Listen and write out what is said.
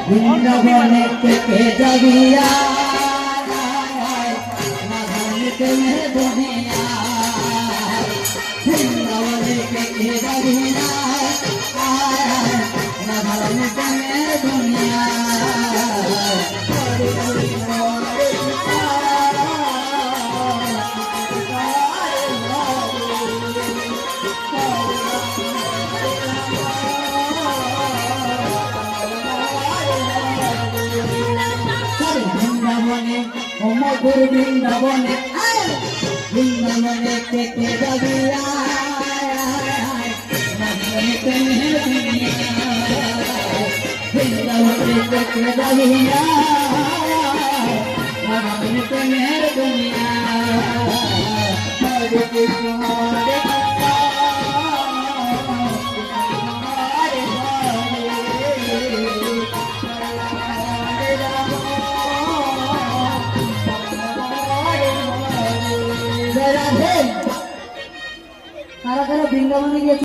বৃন্দাবনে থেকে যাবিয়া দুনিয়া বৃন্দাবনে থেকে যাবিয়া দুনিয়া বৃন্দাবনে ও মধুর বৃন্দাবনে বৃন্দাবনে থেকে যাবিয়া বৃন্দাবনে থেকে যাবিয়া মেহের দুনিয়া হরে কৃষ্ণ হরে কারা কারা বৃন্দাবনে গিয়েছে?